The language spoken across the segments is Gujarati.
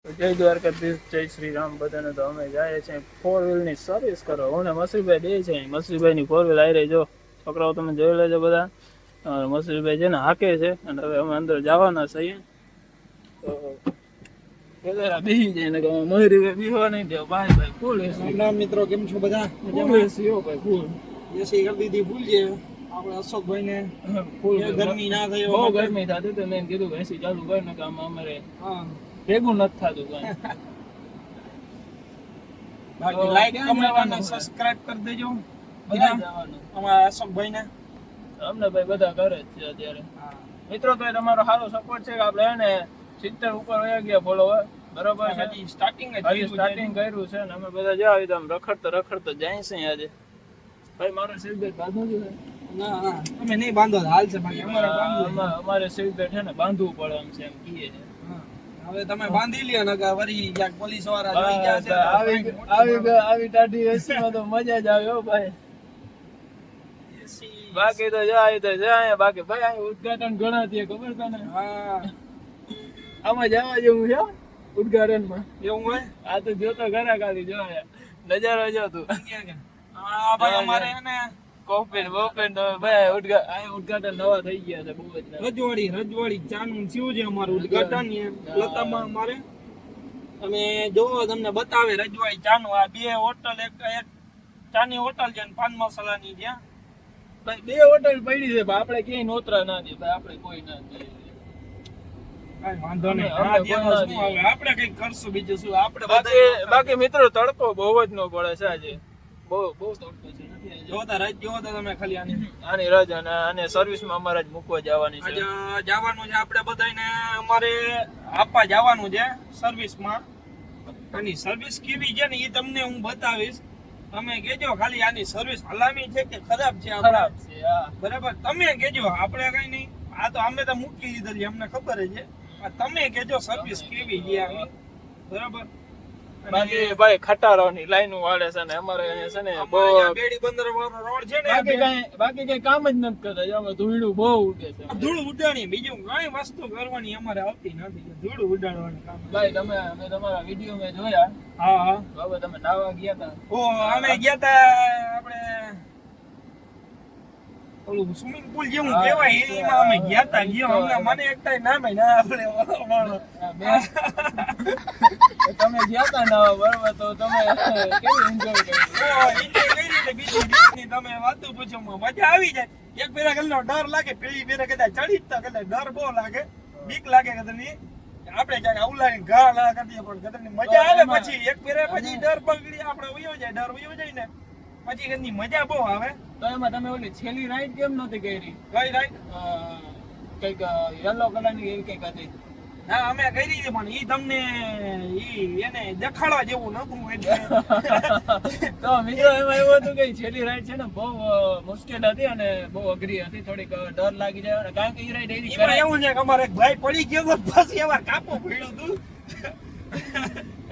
જય દ્વારકાધીશ, જય શ્રી રામ બધાને. તો અમે જાય છે 4 વ્હીલ ની સર્વિસ કરો. હું ને મસીભાઈ બે છે. મસીભાઈ ની 4 વ્હીલ આવી રહી. જો છોકરાઓ તમે જોઈ લેજો બધા. મસીભાઈ છે ને હાકે છે અને હવે અમે અંદર જવાના છીએ. તો પેલા બેસી જાય ને મયુરી બીવા નહીં દેવ. ભાઈ ભાઈ ફૂલ એસી. મિત્રો કેમ છો બધા? ફૂલ એસી હો ભાઈ, ફૂલ એસી કરી દીધી. ફૂલ છે આપણે અશોકભાઈ ને ફૂલ ગરમી ના થઈ. બહુ ગરમી થતી તો મેં કીધું કે એસી ચાલુ કરીને કે આમાં અમારે ભેગું નથી થતું કઈ. બાકી લાઈક કમેન્ટ અને સબસ્ક્રાઇબ કરી દેજો બધા. અમારા અશોકભાઈ ને અમને ભાઈ બધા કરે જ છે અત્યારે. મિત્રો તો તમારો સારો સપોર્ટ છે કે આપણે એને 70 ઉપર વયા ગયા ફોલોવર. બરોબર છે. હજી સ્ટાર્ટિંગ કર્યું છે ને અમે બધા જો આવી તો આમ રખડતો જાય છે આજે. ભાઈ મારો સીટ બાંધવું છે. ના અમે નહીં બાંધો હાલ છે. બાકી અમારે સીટ છે ને બાંધવું પડે એમ છે, એમ કીએ છે. હવે તમે બાંધી લ્યો ને કે વરી ક્યાંક પોલીસ વાળા જોઈ ગયા છે. આવી ટાઢી એસી માં તો મજા જ આવે હો ભાઈ. બાકી તો જાય બાકી ભાઈ અહીં ઉદ્ઘાટન ઘણા થયા ખબર તને? હા આમાં જવા જેવું છે ઉદ્ઘાટન માં. એવું હોય? આ તો જોતો ઘણા ખાલી જો નજારો જો તું. હા ભાઈ અમારે ને કોફી બોફી ભાઈ ઉદ્ઘાટન નવા થઈ ગયા છે બહુ જ. રજવાડી ચાનું થયું છે અમારું ઉદ્ઘાટન લતામાં અમારે. તમે જોવો તમને બતાવે રજવાડી ચાનું. આ બે હોટલ, એક ચાની હોટલ છે ને પાન મસાલાની ત્યાં. ભાઈ બે હોટલ પડી છે ભાઈ. આપણે ક્યાંય નોતરા ના દે ભાઈ. આપણે કોઈ ના દે. કઈ વાંધો નહીં. આપણે કઈ કરશું બીજું શું. આપણે બાકી મિત્રો તડકો બહુ જ ન પડે છે આજે. બહુ તડકો છે. જોતા તમે ખાલી આની રજ અને સર્વિસમાં અમારે જ મૂકવા જવાની છે. જવાનું છે આપણે બધાને. અમારે આપવા જવાનું છે સર્વિસમાં. આની સર્વિસ કેવી છે ને એ તમને હું બતાવીશ. તમે કેજો ખાલી આની સર્વિસ હલામી છે કે ખરાબ છે. ખરાબ છે બરાબર તમે કેજો. આપણે કઈ નહીં. આ તો અમે તો મૂકી દીધેલી અમને ખબર છે. તમે કેજો સર્વિસ કેવી છે આની. બરાબર. બાકી ભાઈ ખટારાની લાઈન વાળે છે ને અમારે અહીંયા છે ને બહુ બેડી બંદર વાળો રોડ છે ને. બાકી કઈ કામ જ નથી કરતા. આમાં ધૂળું બહુ ઉડે છે. ધૂળ ઉડાડવાની બીજું કઈ વસ્તુ કરવાની અમારે આવતી નથી. ધૂળ ઉડાડવાનું કામ. ભાઈ અમે તમારા વિડીયો મેં જોયા. હા હવે તમે નાવા ગયા હતા. અમે ગયા હતા આપણે ઓલું સ્વિમિંગ પુલ જેવું કહેવાય એમાં અમે ગયા હતા. મને એકતા નામે ના આપણે તમે ગયા હતા ને બરોબર. તો તમે કેવી એન્જોય કરી? બીજી તમે વાતો પૂછો મજા આવી જાય. એક પેલા કદાચ ડર લાગે. પેલી પેલા કદાચ ચડી કદાચ ડર બહુ લાગે. બીક લાગે કદાચ આપણે ક્યાંક અવલાની ઘા ના કરીએ પણ કદાચ મજા આવે. પછી એક પેલા પછી ડર પકડી આપણે વયો જાય. ડર વયો જાય ને પછી એની મજા બહુ આવે. તો એમાં તમે ઓલી છેલ્લી રાઈડ કેમ નહોતી કરી? કઈ રાઈડ? કઈક યલો કલરની એવી કઈક હતી. હા અમે કરી હતી પણ ઈ તમને એને દેખાડવા જેવું નતું એટલે. તો મિત્રો એમાં એવું હતું કે છેલ્લી રાઈડ છે ને બહુ મુશ્કેલ હતી અને બહુ અઘરી હતી. થોડીક ડર લાગી જાય અને કારણ કે ઈ રાઈડ એવી એવું છે કે અમારે એક ભાઈ પડી ગયો તો પછી એવા કાપો પડ્યું હતું.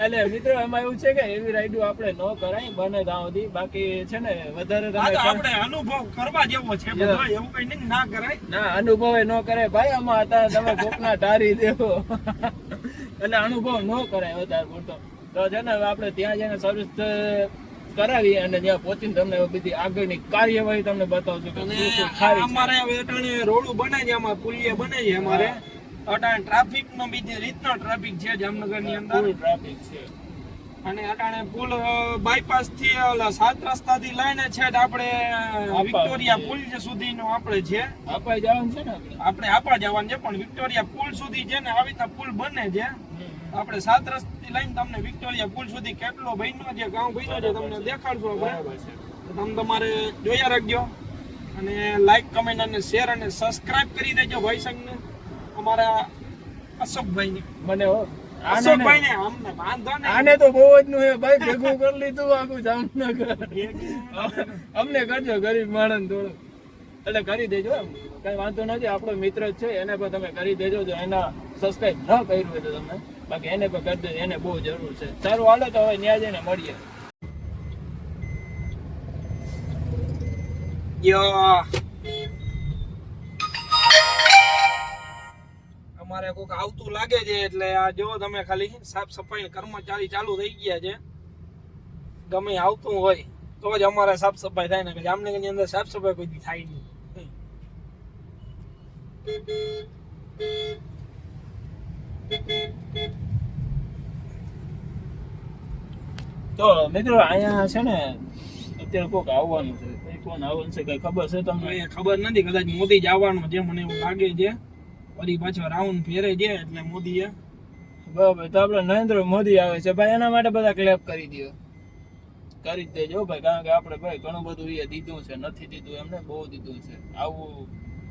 એટલે મિત્રો એમાં એવું છે કે એવી રાઈડો આપણે ન કરાય બને ત્યાં સુધી. બાકી છે ને વધારે આપણે અનુભવ કરવા જેવો છે. એવું કઈ નહીં ના કરાય. ના અનુભવ ન કરે ભાઈ. આમાં હતા તમે કોકના ધારી દેવો એટલે અનુભવ ન કરાય વધારે પૂરતો. તો છે ને આપણે ત્યાં જઈને સર્વિસ કરાવી અને ત્યાં પહોંચીને તમને બધી આગળની કાર્યવાહી તમને બતાવશું કે અમારે રોડ બને છે. અમારે પુલિયા બને છે અમારે. અટાણે ટ્રાફિક નો બીજી રીતનો ટ્રાફિક છે જામનગર ની અંદર. ટ્રાફિક છે અને અટાણે પુલ બાયપાસ થી ઓલા 7 રસ્તા થી લઈને છે આપણે વિક્ટોરિયા પુલ સુધીનો આપણે છે. આપા જવાનું છે ને આપણે આપા જવાનું છે પણ વિક્ટોરિયા પુલ સુધી છે ને આવી રીતના પુલ બને છે. આપણે 7 રસ્તા થી લઈને તમને વિક્ટોરિયા પુલ સુધી કેટલો બન્યો છે, ગામ બન્યો છે તમને દેખાડશું આપણે. તમે તમારે જોયા રાખજો અને લાઈક કમેન્ટ અને શેર અને સબસ્ક્રાઇબ કરી દેજો ભાઈ સંઘને અમારા અશોકભાઈ ને. મને અશોકભાઈ ને અમને વાંધો નહીં. આને તો બહુ જ નું હે ભાઈ. ભેગું કરી લીધું આખું જામનગર. અમને કરજો ગરીબ માણસ થોડું એટલે કરી દેજો. કઈ વાંધો નથી. આપણો મિત્ર જ છે એને પણ તમે કરી દેજો. જો એના સબસ્ક્રાઇબ ન કર્યું હોય તો તમે બાકી એને પણ કરી દેજો. એને બહુ જરૂર છે. સારું હાલો તો હવે ત્યાં જઈને મળીએ. અમારે કોઈક આવતું લાગે છે એટલે આ જો તમે ખાલી સાફ સફાઈ કર્મચારી ચાલુ થઈ ગયા છે. ગમે આવતું હોય તો જ અમારે સાફ સફાઈ થાય ને કે જામનગરની અંદર સાફ સફાઈ કોઈ દી થાય નહીં. તો મિત્રો અહીંયા છે ને અત્યારે કોક આવવાનું છે, કોણ આવવાનું છે કઈ ખબર છે તમને? એ ખબર નથી, કદાચ મોદી જ આવવાનો છે મને એવું લાગે છે. ફરી પાછો રાઉન્ડ ફેરે છે એટલે મોદી બરાબર. તો આપણે નરેન્દ્ર મોદી આવે છે ભાઈ, એના માટે બધા ક્લેપ કરી દો, કરી જ દેજો ભાઈ, કારણ કે આપણે ભાઈ ઘણું બધું એ દીધું છે, નથી દીધું એમને બહુ દીધું છે. આવું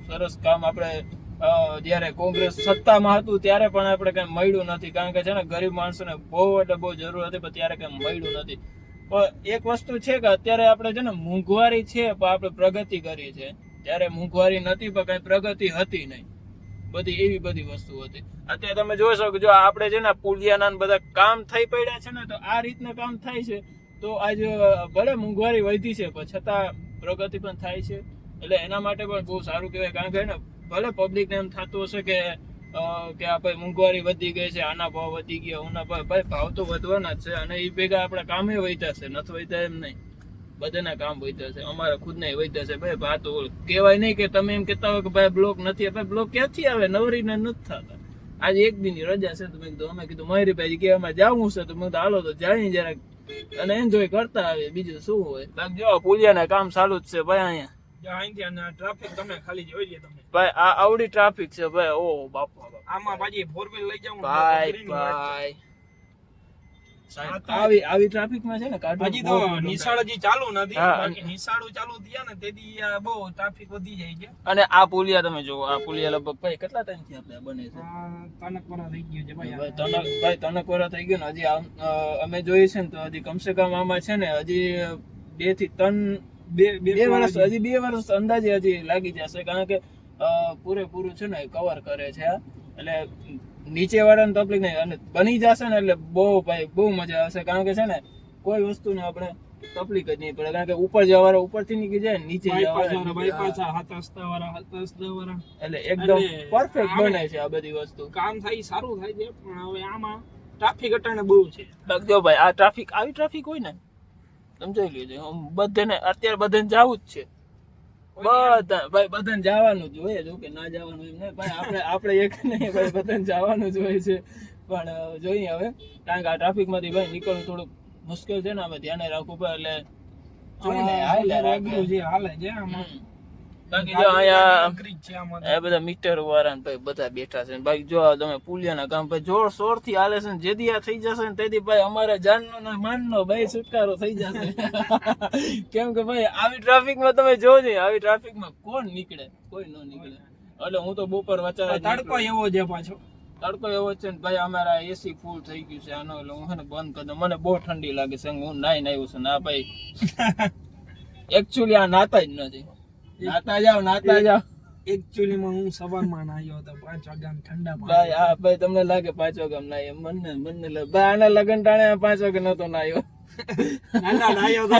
સરસ કામ આપણે જ્યારે કોંગ્રેસ સત્તામાં હતું ત્યારે પણ આપણે કઈ મળ્યું નથી, કારણ કે છે ને ગરીબ માણસોને બહુ એટલે બહુ જરૂર હતી, પણ ત્યારે કઈ મળ્યું નથી. પણ એક વસ્તુ છે કે અત્યારે આપણે છે ને મોંઘવારી છે પણ આપણે પ્રગતિ કરી છે, ત્યારે મોંઘવારી નથી પણ કઈ પ્રગતિ હતી નહીં, બધી એવી બધી વસ્તુ હતી. અત્યારે તમે જોઈ શકો, જો આપણે છે ને પુલિયાના બધા કામ થઈ પડ્યા છે ને, તો આ રીતના કામ થાય છે તો આજ ભલે મોંઘવારી વધી છે પણ છતાં પ્રગતિ પણ થાય છે. એટલે એના માટે પણ બહુ સારું કહેવાય, કારણ કે ને ભલે પબ્લિકને એમ થતું હશે કે આ ભાઈ મોંઘવારી વધી ગઈ છે, આના ભાવ વધી ગયા, ઓના ભાઈ ભાવ તો વધવાના જ છે, અને એ ભેગા આપણા કામે વધ્યા છે, નથી વધ્યા એમ નહીં, બધાના કામ વધ્યા છે, અમારા ખુદને વધ્યા છે. ભાઈ ભાવ તો કહેવાય નહીં કે તમે એમ કહેતા હોય કે ભાઈ બ્લોક નથી, ભાઈ બ્લોક ક્યાંથી આવે, નવરીને નથી થતા. આજે એક દિનની રજા છે તો મેં કીધું, અમે કીધું મયુરીભાઈ કે અમારે જવું છે તો મેં કીધું હાલો તો જાય જરાક અને એન્જોય કરતા આવે, બીજું શું હોય. બાકી જો પુલિયાના કામ ચાલુ જ છે ભાઈ અહીંયા. ટ્રાફિક તમે ખાલી જોઈ લે તમે ભાઈ આ આવડી ટ્રાફિક છે ભાઈ, ઓ બાપા બાપ. આમાં પાછી 4 વ્હીલ લઈ જાઉં ભાઈ આવી ટ્રાફિક માં છે ને હજી તો નિશાળ હજી ચાલુ નથી, બાકી નિશાળો ચાલુ થયા ને તેથી બહુ ટ્રાફિક વધી જાય છે. અને આ પુલિયા તમે જોવો, આ પુલિયા લગભગ ભાઈ કેટલા ટાઈમ થી આપણે બને છે? તનકપરા થઈ ગયું છે ભાઈ. ભાઈ તનકપરા થઈ ગયું ને હજી અમે જોઈએ છે ને તો હજી કમસે કમ આમાં છે ને હજી 2 થી 3 વર્ષ, હજી 2 વર્ષ અંદાજે હજી લાગી જશે, કારણ કે પૂરેપૂરું છે ને કવર કરે છે, એટલે નીચે વાળાને તકલીફ નહીં, અને બની જશે ને એટલે બહુ ભાઈ બહુ મજા આવશે, કારણ કે છે ને કોઈ વસ્તુને આપણે તકલીફ જ નહીં પડે, કારણ કે ઉપર જવાળા ઉપરથી નીકળી જાય, નીચે એટલે એકદમ પરફેક્ટ બને છે આ બધી વસ્તુ. કામ થાય સારું થાય છે, પણ હવે આમાં ટ્રાફિક અટાણે બહુ છે. જો ભાઈ આ ટ્રાફિક, આવી ટ્રાફિક હોય ને સમજાઈ લેજો, બધાને અત્યારે બધાને જવું જ છે, બધા ભાઈ બધાને જવાનું જ હોય, જો કે ના જવાનું એમ નહીં ભાઈ, આપણે એક નહીં ભાઈ બધાને જવાનું જ હોય છે. પણ જોઈએ હવે, કારણ કે આ ટ્રાફિક માંથી ભાઈ નીકળવું થોડુંક મુશ્કેલ છે ને, અમે ધ્યાને રાખવું પડે, એટલે હાલે છે આમાં. બાકી જો અહીંયા બધા મીટર વાળા ભાઈ બધા બેઠા છે. બાકી જો તમે પુલિયાના કામ ભાઈ જોર શોર થી હાલે છે, જેથી આ થઈ જશે ને તેથી ભાઈ અમારે જાનનો ને માનનો ભાઈ છુટકારો થઈ જશે. કેમ કે ભાઈ આવી ટ્રાફિકમાં તમે જોજો, આવી ટ્રાફિકમાં કોણ નીકળે? કોઈ ન નીકળે. એટલે હું તો બપોર વચારે તડકો એવો છે, પાછો તડકો એવો છે ને ભાઈ, અમારા એસી ફૂલ થઈ ગયું છે આનો, એટલે હું ને બંધ કરી દઉં, મને બહુ ઠંડી લાગે છે, હું નાઈને આવ્યું છું. ના ભાઈ એકચ્યુઅલી આ નાતા જ નથી, નાતા જાવ. એકચ્યુઅલી માં હું સવારમાં નાયો હતો 5 વાગ્યા ઠંડા ભાઈ. હા ભાઈ તમને લાગે 5 વાગ્યા નાયો, મને ભાઈ આના લગન ટાણે 5 વાગે નતો નાયો. નાયો તો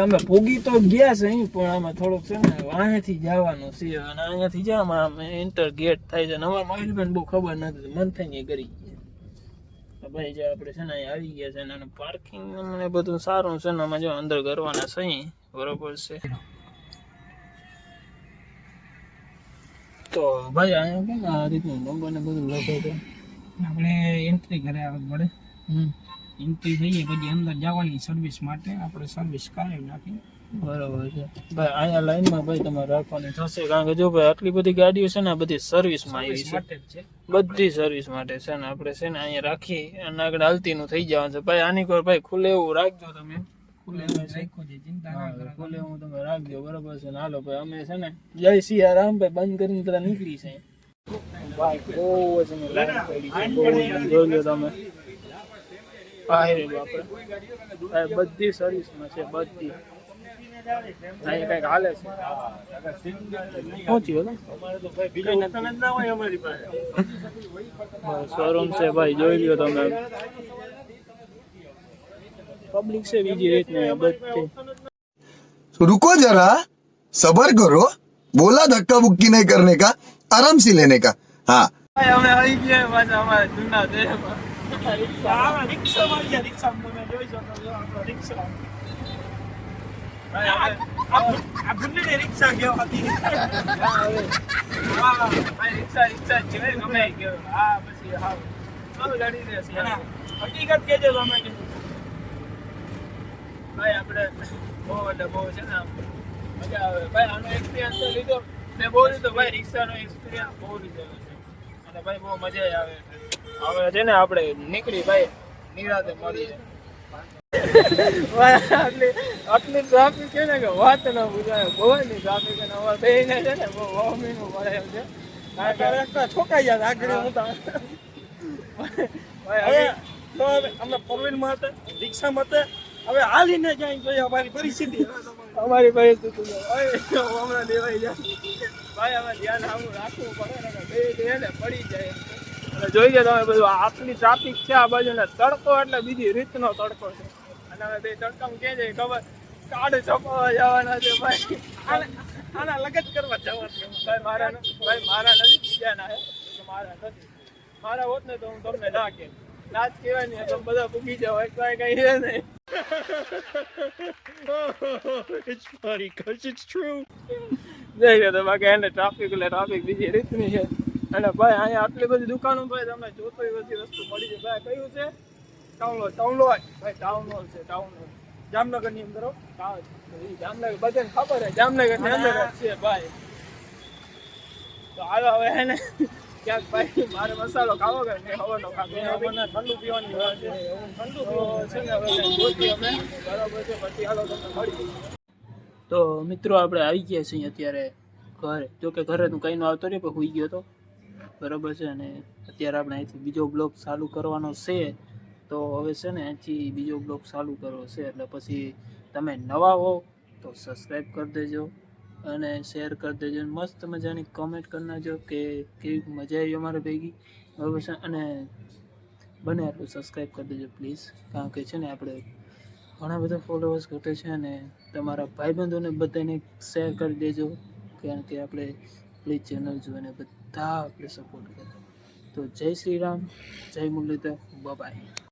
અમે ભોગી તો ગયા છે અહીં, પણ આમાં થોડુંક છે ને અહીંયાથી જવાનું છે, અને અહીંયાથી જવામાં અમે ઇન્ટર ગેટ થાય છે, અમારા મહિલબેન બહુ ખબર નથી, મન થઈને કરી ગયા ભાઈ. જે આપણે છે ને અહીં આવી ગયા છે, અને પાર્કિંગ મને બધું સારું છે ને, અમે જો અંદર કરવાના છે બરોબર છે. તો ભાઈ અહીંયા કેમ આ રીતનું નંબર ને બધું લખે છે, આપણે એન્ટ્રી કરે આવવું પડે. એન્ટ્રી થઈએ પછી અંદર જવાની સર્વિસ માટે આપણે સર્વિસ કરાવી નાખી. બરોબર છે ભાઈ. અહીંયા લાઈનમાં ભાઈ તમારે રાખવાની થશે, કારણ કે જો ભાઈ આટલી બધી ગાડીઓ છે ને આ બધી સર્વિસમાં આવી છે, બધી સર્વિસ માટે છે ને. આપણે છે ને અહીંયા રાખી અને આગળ હાલતીનું થઈ જવાનું છે ભાઈ. આની કોર ભાઈ ખુલ્લે એવું રાખજો તમે, ખુલ્લે હું તમે રાખજો બરોબર છે ને. હાલો ભાઈ અમે છે ને જય સિયારામ ભાઈ બંધ કરીને પેલા નીકળી છે ભાઈ. બહુ જ લાઈન પડી છે, જોઈ લો તમે. બધી સર્વિસમાં છે, બધી અહીં કઈક હાલે છે. શોરૂમ છે ભાઈ, જોઈ લ્યો તમે. પબ્લિક છે બીજી રીતની બધી. रुको जरा, सबर करो, बोला धक्का बुक्की नहीं करने का, आराम से लेने का. हाँ. ભાઈ અમે આવી ગયા પાછા અમારા જૂના દેહમાં. રિક્ષા આ રિક્ષામાં ગયા, રિક્ષામાં તમે જોઈ શકો છો આપણો રિક્ષા. ભાઈ અમે આ બુલેટની રિક્ષા કહેવાતી. હા, ભાઈ રિક્ષા રિક્ષા જ છે ગમે એ કહેવાય. હા પછી હા હવે લડી રહેશે અને હકીકત કહેજો તમે કે ભાઈ આપણે બહુ એટલે બહુ છે ને આમ મજા આવે ભાઈ આનો એક્સપિરિયન્સ તો લીધો મેં બહુ લીધો ભાઈ રિક્ષાનો એક્સપિરિયન્સ બહુ લીધેલો છે અને ભાઈ બહુ મજા આવે છે હવે છે ને આપણે નીકળી ભાઈ નિરાતે મળીએ આટલી ટ્રાફિક છે ને કે વાત ના પૂછાય બહુ ની ટ્રાફિક અને હવે બેને છે ને બહુ વોમિંગનું મળે એમ છે રસ્તા છોકાઈ જાય આગળ હું તો ભાઈ હવે તો અમે ફોરવ્હીલમાં હતા, રિક્ષામાં હતા, હવે હાલીને જાય જોઈએ અમારી પરિસ્થિતિ. અમારી પરિસ્થિતિ છે. ભાઈ હમણાં દેવાઈ જાય ભાઈ અમે ધ્યાન આવું રાખવું પડે ને કે બે ને પડી જાય એમ છે. અને જોઈ જાય તમે બધું આટલી ટ્રાફિક છે આ બાજુ ને તડકો એટલે બીજી રીતનો તડકો છે અને હવે બે તડકામાં ક્યાં જાય ખબર કાઢ છપાવા જવાના છે ભાઈ આના લગત કરવા જવાનું. ભાઈ મારા નથી બીજાના હે કે મારા નથી મારા હોત ને તો હું તમને ના કે ના જ કહેવાય ને તમે બધા પૂગી જાઓ એક કઈ છે નહીં It's funny because it's true. જઈ ગયો તો બાકી એને ટ્રાફિક એટલે ટ્રાફિક બીજી રીતની છે અને ભાઈ અહીંયા આટલી બધી દુકાનો ભાઈ તમને જોતોય બધી વસ્તુ મળી જાય ભાઈ કયું છે ટાઉન હોલ ભાઈ ટાઉન હોલ છે ટાઉન હોલ જામનગરની અંદર હો. જામનગર બધાને ખબર છે જામનગર ની અંદર જ છે ભાઈ તો હાલો હવે હે ને ક્યાંક ભાઈ મારે મસાલો ખાવો કે મેં હવાનો ખાધો મને ઠંડુ પીવાની વાત છે. ઠંડુ પીવો છે ને હવે ગોતી અમે બરાબર છે પછી હાલો તમને મળી તો મિત્રો આપણે આવી ગયા છીએ અત્યારે ઘરે જો કે ઘરે તું કઈ નો આવતો રહ્યો પણ હોઈ ગયો તો બરાબર છે અને અત્યારે આપણે અહીંથી બીજો બ્લોગ ચાલુ કરવાનો છે તો હવે છે ને અહીંથી બીજો બ્લોગ ચાલુ કરવો છે એટલે પછી તમે નવા હો તો સબસ્ક્રાઈબ કરી દેજો અને શેર કરી દેજો મસ્ત મજાની કમેન્ટ કરી નાખજો કે કેવી મજા આવી અમારે ભેગી બરાબર છે અને બને એટલું સબસ્ક્રાઈબ કરી દેજો પ્લીઝ કારણ કે છે ને આપણે ઘણા બધા ફોલોવર્સ ઘટે છે અને તમારા ભાઈબંધોને બધાને શેર કરી દેજો કારણ કે આપણે પ્લીઝ ચેનલ જોઈને બધા આપણે સપોર્ટ કરો તો જય શ્રી રામ જય મુરલીધર બાય